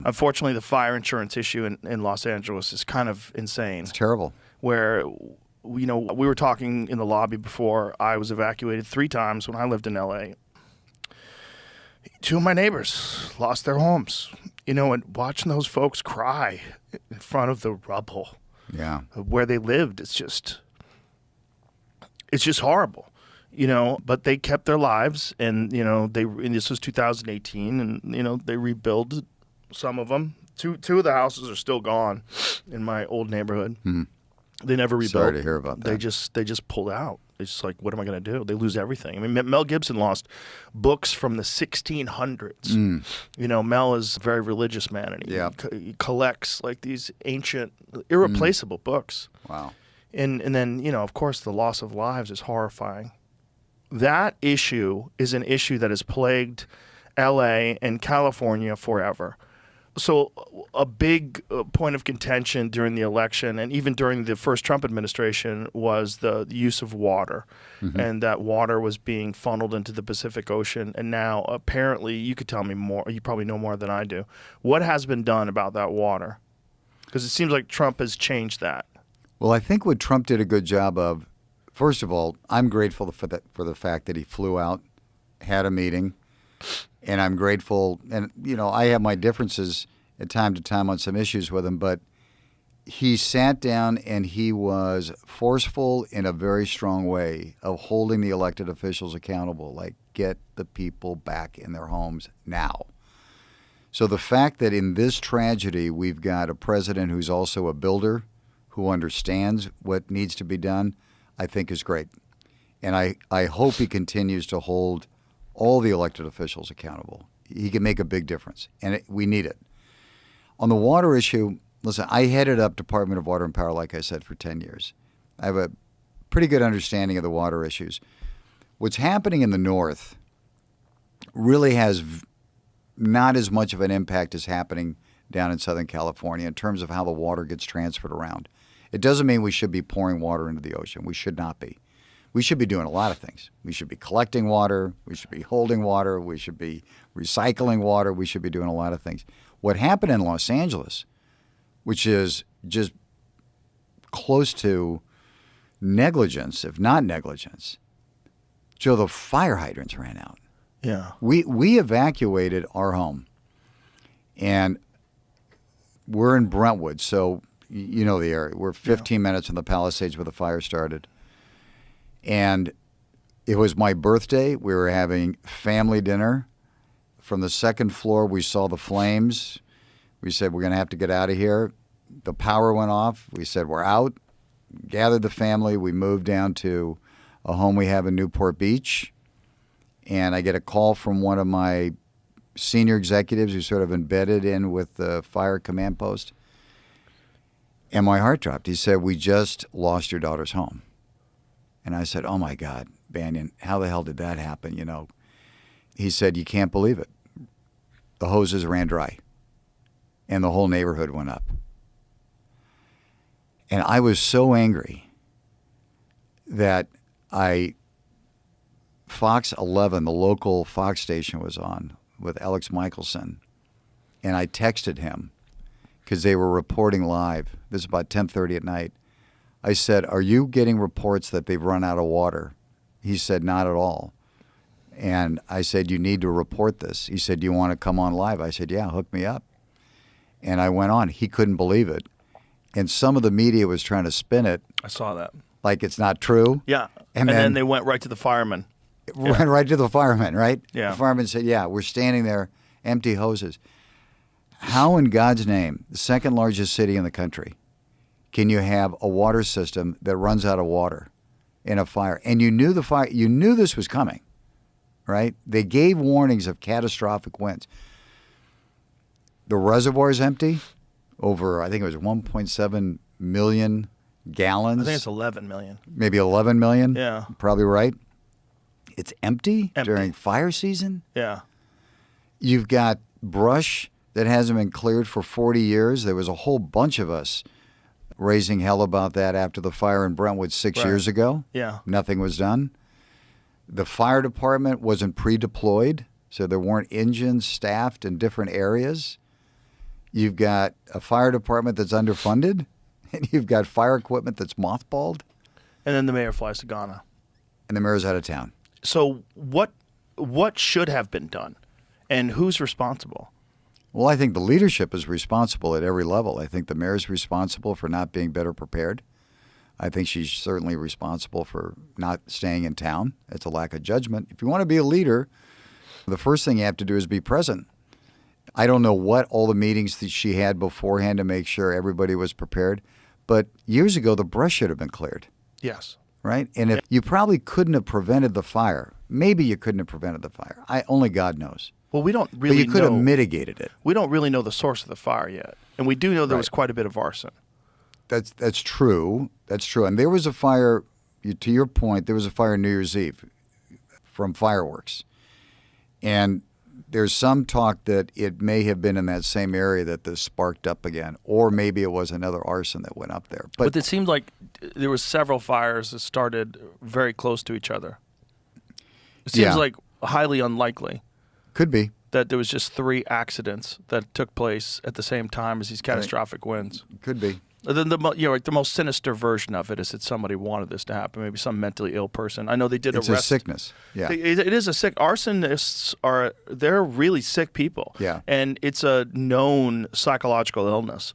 Unfortunately, the fire insurance issue in Los Angeles is kind of insane. It's terrible. Where, we were talking in the lobby before. I was evacuated 3 times when I lived in L.A. 2 of my neighbors lost their homes. And watching those folks cry in front of the rubble of where they lived, it's just horrible. But they kept their lives, and this was 2018, and they rebuilt some of them. Two of the houses are still gone in my old neighborhood. Mm-hmm. They never rebuilt. Sorry to hear about that. They just pulled out. It's just like, what am I going to do? They lose everything. I mean, Mel Gibson lost books from the 1600s. Mel is a very religious man, and he collects like these ancient, irreplaceable books. Wow. And then, of course, the loss of lives is horrifying. That issue is an issue that has plagued L.A. and California forever. So a big point of contention during the election and even during the first Trump administration was the use of water, and that water was being funneled into the Pacific Ocean. And now apparently, you could tell me more, you probably know more than I do. What has been done about that water? Because it seems like Trump has changed that. Well, I think what Trump did a good job of, first of all, I'm grateful for the fact that he flew out, had a meeting. And I'm grateful, and I have my differences at time to time on some issues with him, but he sat down and he was forceful in a very strong way of holding the elected officials accountable, like get the people back in their homes now. So the fact that in this tragedy we've got a president who's also a builder, who understands what needs to be done, I think is great. And I hope he continues to hold all the elected officials accountable. He can make a big difference, and we need it. On the water issue, listen, I headed up Department of Water and Power, like I said, for 10 years. I have a pretty good understanding of the water issues. What's happening in the north really has not as much of an impact as happening down in Southern California in terms of how the water gets transferred around. It doesn't mean we should be pouring water into the ocean. We should not be. We should be doing a lot of things. We should be collecting water. We should be holding water. We should be recycling water. We should be doing a lot of things. What happened in Los Angeles, which is just close to negligence, if not negligence, Joe, the fire hydrants ran out. Yeah. We evacuated our home, and we're in Brentwood, so you know the area. We're 15 minutes from the Palisades where the fire started. And it was my birthday. We were having family dinner. From the second floor, we saw the flames. We said, we're going to have to get out of here. The power went off. We said, we're out. Gathered the family. We moved down to a home we have in Newport Beach. And I get a call from one of my senior executives who's sort of embedded in with the fire command post. And my heart dropped. He said, we just lost your daughter's home. And I said, oh, my God, Banyan, how the hell did that happen, He said, you can't believe it. The hoses ran dry, and the whole neighborhood went up. And I was so angry that Fox 11, the local Fox station, was on with Alex Michelson, and I texted him because they were reporting live. This is about 10:30 at night. I said, are you getting reports that they've run out of water? He said, not at all. And I said, you need to report this. He said, do you want to come on live? I said, yeah, hook me up. And I went on. He couldn't believe it. And some of the media was trying to spin it. I saw that. Like it's not true. Yeah. And then they went right to the firemen. Went right to the firemen, right? Yeah. The firemen said, yeah, we're standing there, empty hoses. How in God's name, the second largest city in the country, can you have a water system that runs out of water in a fire? And you knew this was coming, right? They gave warnings of catastrophic winds. The reservoir's empty, over, I think it was 1.7 million gallons. I think it's 11 million. Maybe 11 million? Yeah. Probably right. It's empty during fire season? Yeah. You've got brush that hasn't been cleared for 40 years. There was a whole bunch of us raising hell about that after the fire in Brentwood 6 years ago. Yeah. Nothing was done. The fire department wasn't pre-deployed, so there weren't engines staffed in different areas. You've got a fire department that's underfunded, and you've got fire equipment that's mothballed, And then the mayor flies to Ghana. and the mayor's out of town. So what should have been done, and who's responsible? Well, I think the leadership is responsible at every level. I think the mayor's responsible for not being better prepared. I think she's certainly responsible for not staying in town. It's a lack of judgment. If you want to be a leader, the first thing you have to do is be present. I don't know what all the meetings that she had beforehand to make sure everybody was prepared, but years ago the brush should have been cleared, Yes. right? And if you probably couldn't have prevented the fire, maybe you couldn't have prevented the fire. Only God knows. Well, we don't But really you could have know. mitigated it. We don't really know the source of the fire yet, and we do know there Right. was quite a bit of arson. That's true. That's true. And there was a fire, to your point, there was a fire New Year's Eve from fireworks. And there's some talk that it may have been in that same area that this sparked up again, or maybe it was another arson that went up there. But it seemed like there was several fires that started very close to each other. It seems Yeah. like highly unlikely Could be. that there was just 3 accidents that took place at the same time as these catastrophic winds. Could be. Then like the most sinister version of it is that somebody wanted this to happen. Maybe some mentally ill person. I know they did It's arrest. a sickness. Yeah. It is a sick. Arsonists they're really sick people. Yeah. And it's a known psychological illness.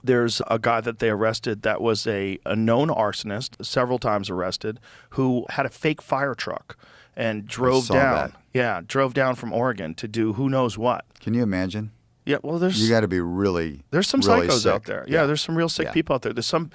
There's a guy that they arrested that was a known arsonist, several times arrested, who had a fake fire truck and drove saw down. that. Yeah, drove down from Oregon to do who knows what. Can you imagine? Yeah, well, there's You got to be really there's some really psychos sick. out there. Yeah, there's some real sick Yeah. people out there. There's some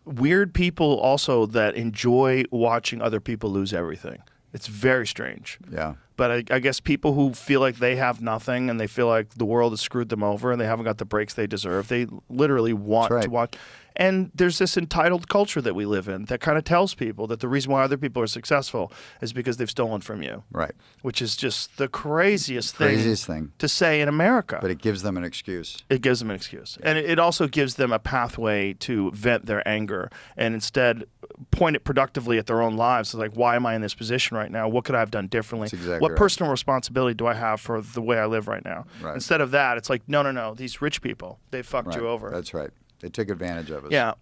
weird people also that enjoy watching other people lose everything. It's very strange. Yeah. But I guess people who feel like they have nothing and they feel like the world has screwed them over and they haven't got the breaks they deserve, they literally want That's right. to watch. And there's this entitled culture that we live in that kind of tells people that the reason why other people are successful is because they've stolen from you, Right. which is just the craziest Thing. to say in America. But it gives them an excuse. It gives them an excuse. And it also gives them a pathway to vent their anger and instead point it productively at their own lives. It's like, why am I in this position right now? What could I have done differently? That's exactly What right. personal responsibility do I have for the way I live right now? Right. Instead of that, it's like, no. These rich people, they fucked Right. you over. That's right. They took advantage of us. Yeah.